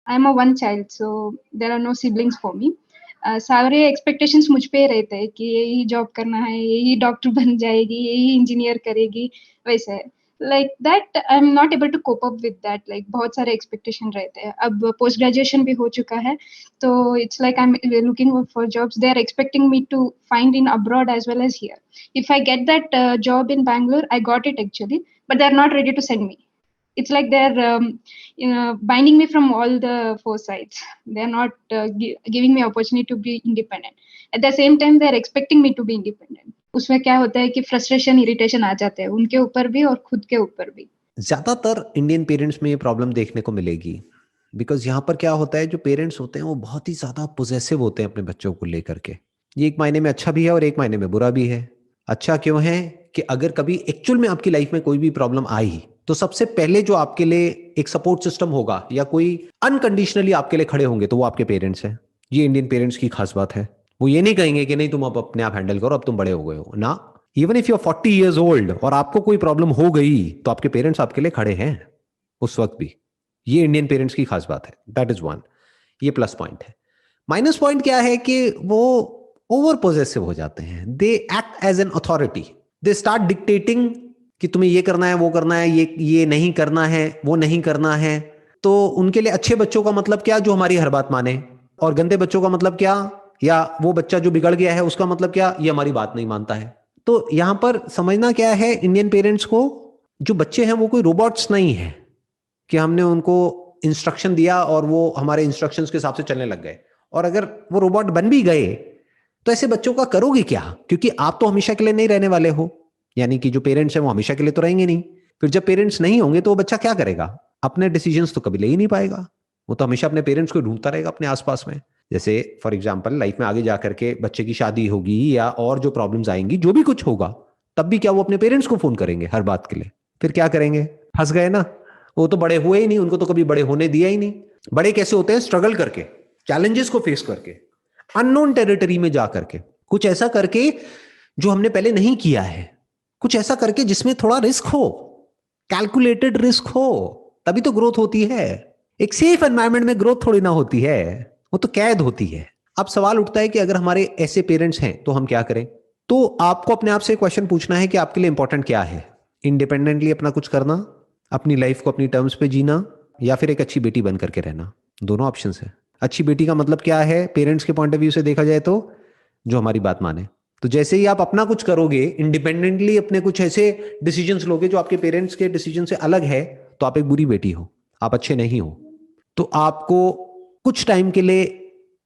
I am a one child, so there are no siblings for me. सारे expectations मुझ पे रहते हैं कि यही जॉब करना है, यही डॉक्टर बन जाएगी, यही इंजीनियर करेगी, वैसे like that I am not able to cope up with that. Like बहुत सारे एक्सपेक्टेशन रहते हैं। अब पोस्ट ग्रेजुएशन भी हो चुका है, तो it's like I am looking for jobs, they are expecting me to find in abroad as well as here. If I get that job in Bangalore, I got it actually, but they're not ready to send me. It's like they're binding me from all the four sides. They're not giving me opportunity to be independent. At the same time, they're expecting me to be independent. उसमें क्या होता है कि frustration irritation आ जाते हैं उनके ऊपर भी और खुद के ऊपर भी। ज्यादातर इंडियन पेरेंट्स में ये प्रॉब्लम देखने को मिलेगी, बिकॉज यहाँ पर क्या होता है, जो पेरेंट्स होते हैं वो बहुत ही ज्यादा पोजेसिव होते हैं अपने बच्चों को लेकर के। ये एक मायने में अच्छा भी है और एक मायने में बुरा भी है। अच्छा क्यों है कि अगर कभी एक्चुअल में आपकी लाइफ में कोई भी प्रॉब्लम आई तो सबसे पहले जो आपके लिए एक सपोर्ट सिस्टम होगा या कोई अनकंडीशनली आपके लिए खड़े होंगे तो वो आपके पेरेंट्स हैं। ये इंडियन पेरेंट्स की खास बात है। वो ये नहीं कहेंगे कि नहीं तुम अब अपने आप हैंडल करो, अब तुम बड़े हो गए हो ना। Even if you are 40 years old और आपको कोई प्रॉब्लम हो गई तो आपके पेरेंट्स आपके लिए खड़े हैं उस वक्त भी। ये इंडियन पेरेंट्स की खास बात है। That is one. ये प्लस पॉइंट है। माइनस पॉइंट क्या है कि वो ओवर पोजेसिव हो जाते हैं। They act as an authority. They start dictating कि तुम्हें ये करना है, वो करना है, ये नहीं करना है, वो नहीं करना है। तो उनके लिए अच्छे बच्चों का मतलब क्या, जो हमारी हर बात माने, और गंदे बच्चों का मतलब क्या, या वो बच्चा जो बिगड़ गया है उसका मतलब क्या, ये हमारी बात नहीं मानता है। तो यहां पर समझना क्या है इंडियन पेरेंट्स को, जो बच्चे हैं वो कोई रोबोट्स नहीं है कि हमने उनको इंस्ट्रक्शन दिया और वो हमारे इंस्ट्रक्शंस के हिसाब से चलने लग गए। और अगर वो रोबोट बन भी गए तो ऐसे बच्चों का करोगे क्या, क्योंकि आप तो हमेशा के लिए नहीं रहने वाले हो। यानी कि जो पेरेंट्स हैं वो हमेशा के लिए तो रहेंगे नहीं। फिर जब पेरेंट्स नहीं होंगे तो वो बच्चा क्या करेगा, अपने डिसीजंस तो कभी ले ही नहीं पाएगा। वो तो हमेशा अपने पेरेंट्स को ढूंढता रहेगा अपने आसपास में। जैसे फॉर एग्जाम्पल लाइफ में आगे जाकर के बच्चे की शादी होगी या और जो प्रॉब्लम्स आएंगी, जो भी कुछ होगा, तब भी क्या वो अपने पेरेंट्स को फोन करेंगे हर बात के लिए? फिर क्या करेंगे, फंस गए ना। वो तो बड़े हुए ही नहीं, उनको तो कभी बड़े होने दिया ही नहीं। बड़े कैसे होते हैं, स्ट्रगल करके, चैलेंजेस को फेस करके, अननोन टेरिटरी में जा करके, कुछ ऐसा करके जो हमने पहले नहीं किया है, कुछ ऐसा करके जिसमें थोड़ा रिस्क हो, कैलकुलेटेड रिस्क हो, तभी तो ग्रोथ होती है। एक सेफ एनवायरनमेंट में ग्रोथ थोड़ी ना होती है, वो तो कैद होती है। अब सवाल उठता है कि अगर हमारे ऐसे पेरेंट्स हैं तो हम क्या करें। तो आपको अपने आप से क्वेश्चन पूछना है कि आपके लिए इंपॉर्टेंट क्या है। इंडिपेंडेंटली अपना कुछ करना, अपनी लाइफ को अपनी टर्म्स पे जीना, या फिर एक अच्छी बेटी बन करके रहना। दोनों ऑप्शंस है। अच्छी बेटी का मतलब क्या है पेरेंट्स के पॉइंट ऑफ व्यू से देखा जाए तो, जो हमारी बात माने। तो जैसे ही आप अपना कुछ करोगे, इंडिपेंडेंटली अपने कुछ ऐसे डिसीजंस लोगे जो आपके पेरेंट्स के डिसीजन से अलग है, तो आप एक बुरी बेटी हो, आप अच्छे नहीं हो। तो आपको कुछ टाइम के लिए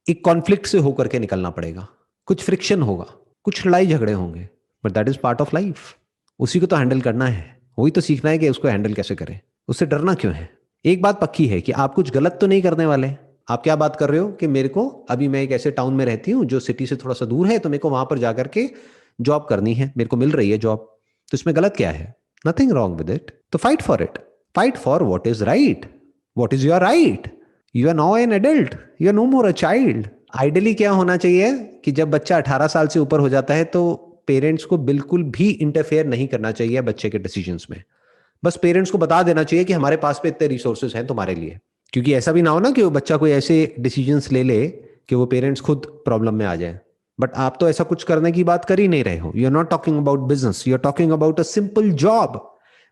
एक कॉन्फ्लिक्ट से होकर के निकलना पड़ेगा, कुछ फ्रिक्शन होगा, कुछ लड़ाई झगड़े होंगे, but that is part of life. उसी को तो हैंडल करना है, वही तो सीखना है कि उसको हैंडल कैसे करें। उससे डरना क्यों है। एक बात पक्की है कि आप कुछ गलत तो नहीं करने वाले। आप क्या बात कर रहे हो कि मेरे को, अभी मैं एक ऐसे टाउन में रहती हूँ जो सिटी से थोड़ा सा दूर है, तो मेरे को वहां पर जाकर के जॉब करनी है, मेरे को मिल रही है जॉब, तो इसमें गलत क्या है? Nothing wrong with it. तो fight for it, fight for what is right, what is your right. You are now an adult, you are no more a child. Ideally क्या होना चाहिए कि जब बच्चा 18 साल से ऊपर हो जाता है तो पेरेंट्स को बिल्कुल भी इंटरफेयर नहीं करना चाहिए बच्चे के डिसीजंस में। बस पेरेंट्स को बता देना चाहिए कि हमारे पास पे इतने रिसोर्सेज हैं तुम्हारे लिए। क्योंकि ऐसा भी ना हो ना कि वो बच्चा कोई ऐसे डिसीजंस ले ले कि वो पेरेंट्स खुद प्रॉब्लम में आ जाए। बट आप तो ऐसा कुछ करने की बात कर ही नहीं रहे हो। You are not talking about business, you are talking about a simple job,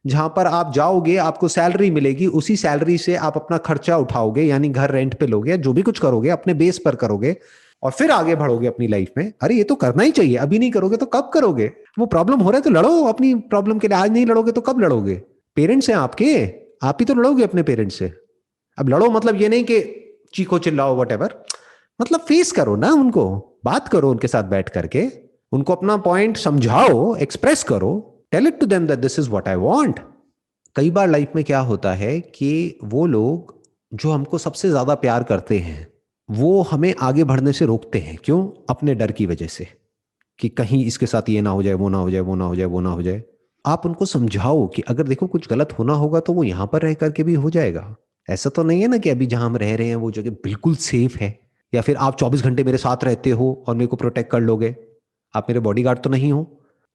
जहां पर आप जाओगे, आपको सैलरी मिलेगी, उसी सैलरी से आप अपना खर्चा उठाओगे, यानी घर रेंट पे लोगे, जो भी कुछ करोगे अपने बेस पर करोगे, और फिर आगे बढ़ोगे अपनी लाइफ में। अरे ये तो करना ही चाहिए, अभी नहीं करोगे तो कब करोगे? वो प्रॉब्लम हो रहा है तो लड़ो अपनी प्रॉब्लम के लिए। आज नहीं लड़ोगे तो कब लड़ोगे? पेरेंट्स हैं आपके, आप ही तो लड़ोगे अपने पेरेंट्स से। अब लड़ो मतलब ये नहीं कि चीखो चिल्लाओ वट, मतलब फेस करो ना उनको, बात करो उनके साथ बैठ करके, उनको अपना पॉइंट समझाओ, एक्सप्रेस करो, tell it to them that this is what I want. कई बार लाइफ में क्या होता है कि वो लोग जो हमको सबसे ज्यादा प्यार करते हैं वो हमें आगे बढ़ने से रोकते हैं। क्यों? अपने डर की वजह से, कि कहीं इसके साथ ये ना हो जाए, वो ना हो जाए, वो ना हो जाए, वो ना हो जाए। आप उनको समझाओ कि अगर देखो कुछ गलत होना होगा तो वो यहां पर रह करके भी हो जाएगा। ऐसा तो नहीं है ना कि अभी जहां हम रह रहे हैं वो जगह बिल्कुल सेफ है, या फिर आप 24 घंटे मेरे साथ रहते हो और मेरे को प्रोटेक्ट कर लोगे। आप मेरे बॉडीगार्ड तो नहीं हो।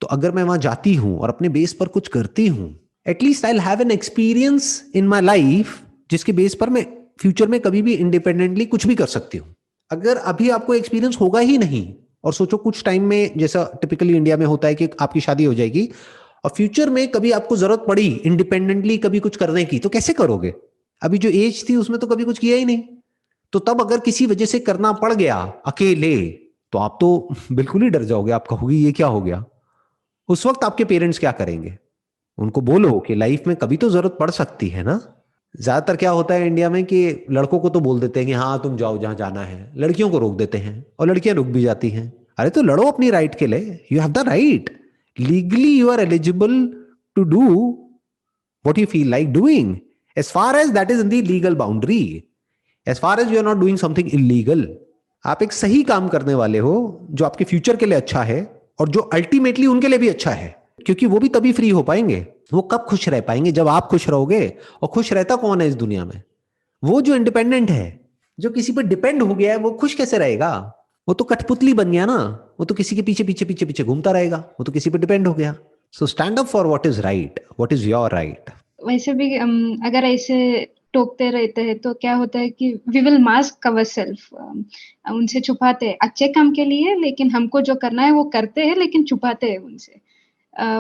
तो अगर मैं वहां जाती हूं और अपने बेस पर कुछ करती हूं, at least I have an experience in my life जिसके बेस पर मैं फ्यूचर में कभी भी इंडिपेंडेंटली कुछ भी कर सकती हूँ। अगर अभी आपको एक्सपीरियंस होगा ही नहीं, और सोचो कुछ टाइम में, जैसा टिपिकली इंडिया में होता है कि आपकी शादी हो जाएगी और फ्यूचर में कभी आपको जरूरत पड़ी इंडिपेंडेंटली कभी कुछ करने की, तो कैसे करोगे? अभी जो एज थी उसमें तो कभी कुछ किया ही नहीं। तो तब अगर किसी वजह से करना पड़ गया अकेले, तो आप तो बिल्कुल ही डर जाओगे, आप कहोगे ये क्या हो गया। उस वक्त आपके पेरेंट्स क्या करेंगे? उनको बोलो कि लाइफ में कभी तो जरूरत पड़ सकती है ना। ज्यादातर क्या होता है इंडिया में कि लड़कों को तो बोल देते हैं कि हाँ तुम जाओ जहां जाना है, लड़कियों को रोक देते हैं और लड़कियां रुक भी जाती हैं। अरे तो लड़ो अपनी राइट के लिए, you have the right, legally you are eligible to do what you feel like doing, as far as that is in the legal boundary, as far as you are not doing something illegal। आप एक सही काम करने वाले हो जो आपके future के लिए अच्छा है और जो अल्टीमेटली उनके लिए भी अच्छा है, क्योंकि वो भी तभी फ्री हो पाएंगे, वो कब खुश रह पाएंगे जब आप खुश रहोगे। और खुश रहता कौन है इस दुनिया में? वो जो इंडिपेंडेंट है, जो किसी पर डिपेंड हो गया है, वो खुश कैसे रहेगा? वो तो कठपुतली बन गया ना, वो तो किसी के पीछे पीछे पीछे पीछे घूमता रहेगा, वो तो किसी पर डिपेंड हो गया। So stand up for what is right, what is your right. वैसे भी अगर ऐसे टोकते रहते हैं तो क्या होता है कि we will mask our self, उनसे छुपाते हैं अच्छे काम के लिए, लेकिन हमको जो करना है वो करते हैं लेकिन छुपाते हैं उनसे।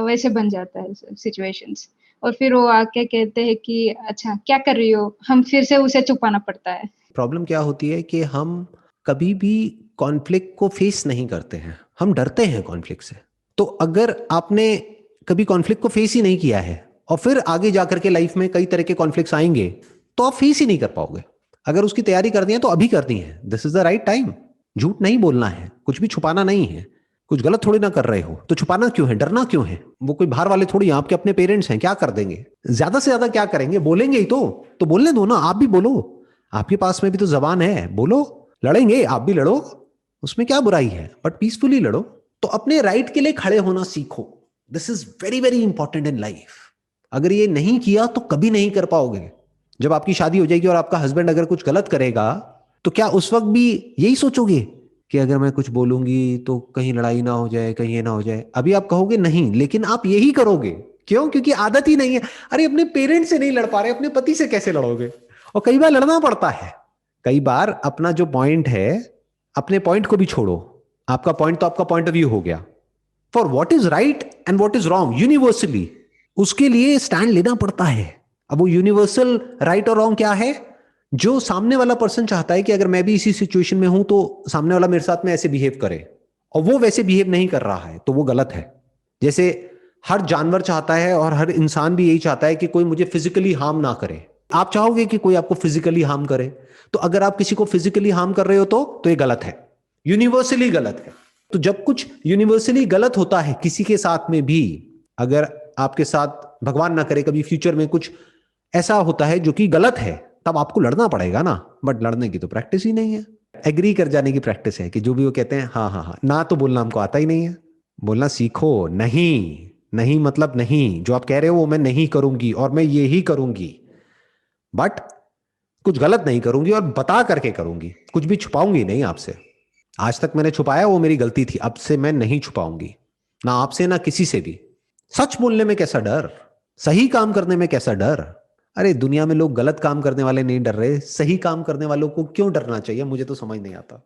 वैसे बन जाता है सिचुएशंस, और फिर वो आके कहते हैं कि अच्छा क्या कर रही हो, हम फिर से उसे छुपाना पड़ता है। प्रॉब्लम क्या होती है कि हम कभी भी कॉन्फ्लिक्ट को फेस नहीं करते हैं, हम डरते हैं कॉन्फ्लिक्ट से। तो अगर आपने कभी कॉन्फ्लिक्ट को फेस ही नहीं किया है और फिर आगे जाकर के लाइफ में कई तरह के कॉन्फ्लिक्ट्स आएंगे, तो आप फेस ही नहीं कर पाओगे। अगर उसकी तैयारी करनी है तो अभी करनी है, this is the right time. झूठ नहीं बोलना है, कुछ भी छुपाना नहीं है, कुछ गलत थोड़ी ना कर रहे हो, तो छुपाना क्यों है, डरना क्यों है? वो कोई बाहर वाले थोड़ी, आपके अपने पेरेंट्स हैं, क्या कर देंगे? ज्यादा से ज्यादा क्या करेंगे, बोलेंगे ही तो बोलने दो ना, आप भी बोलो, आपके पास में भी तो जबान है, बोलो। लड़ेंगे आप भी लड़ो, उसमें क्या बुराई है, बट पीसफुली लड़ो। तो अपने राइट के लिए खड़े होना सीखो, this is very very important in life. अगर ये नहीं किया तो कभी नहीं कर पाओगे। जब आपकी शादी हो जाएगी और आपका हस्बैंड अगर कुछ गलत करेगा, तो क्या उस वक्त भी यही सोचोगे कि अगर मैं कुछ बोलूंगी तो कहीं लड़ाई ना हो जाए, कहीं ये ना हो जाए? अभी आप कहोगे नहीं, लेकिन आप यही करोगे। क्यों? क्योंकि आदत ही नहीं है। अरे अपने पेरेंट्स से नहीं लड़ पा रहे, अपने पति से कैसे लड़ोगे? और कई बार लड़ना पड़ता है। कई बार अपना जो पॉइंट है, अपने पॉइंट को भी छोड़ो, आपका पॉइंट तो आपका पॉइंट ऑफ व्यू हो गया, for what is right and what is wrong universally, उसके लिए स्टैंड लेना पड़ता है। अब वो यूनिवर्सल राइट और रॉन्ग क्या है? जो सामने वाला पर्सन चाहता है कि अगर मैं भी इसी सिचुएशन में हूं तो सामने वाला मेरे साथ में ऐसे बिहेव करे, और वो वैसे बिहेव नहीं कर रहा है, तो वो गलत है। जैसे हर जानवर चाहता है और हर इंसान भी यही चाहता है कि कोई मुझे फिजिकली हार्म ना करे। आप चाहोगे कि कोई आपको फिजिकली हार्म करे? तो अगर आप किसी को फिजिकली हार्म कर रहे हो तो ये गलत है, यूनिवर्सली गलत है। तो जब कुछ यूनिवर्सली गलत होता है किसी के साथ में भी, अगर आपके साथ भगवान ना करे कभी फ्यूचर में कुछ ऐसा होता है जो कि गलत है, तब आपको लड़ना पड़ेगा ना। बट लड़ने की तो प्रैक्टिस ही नहीं है, एग्री कर जाने की प्रैक्टिस है कि जो भी वो कहते हैं हाँ हाँ हाँ, ना तो बोलना हमको आता ही नहीं है। बोलना सीखो, नहीं नहीं मतलब नहीं, जो आप कह रहे हो वो मैं नहीं करूंगी और मैं ये ही करूंगी, बट कुछ गलत नहीं करूंगी और बता करके करूंगी, कुछ भी छुपाऊंगी नहीं आपसे। आज तक मैंने छुपाया वो मेरी गलती थी, अब से मैं नहीं छुपाऊंगी, ना आपसे ना किसी से भी। सच बोलने में कैसा डर, सही काम करने में कैसा डर? अरे दुनिया में लोग गलत काम करने वाले नहीं डर रहे, सही काम करने वालों को क्यों डरना चाहिए? मुझे तो समझ नहीं आता।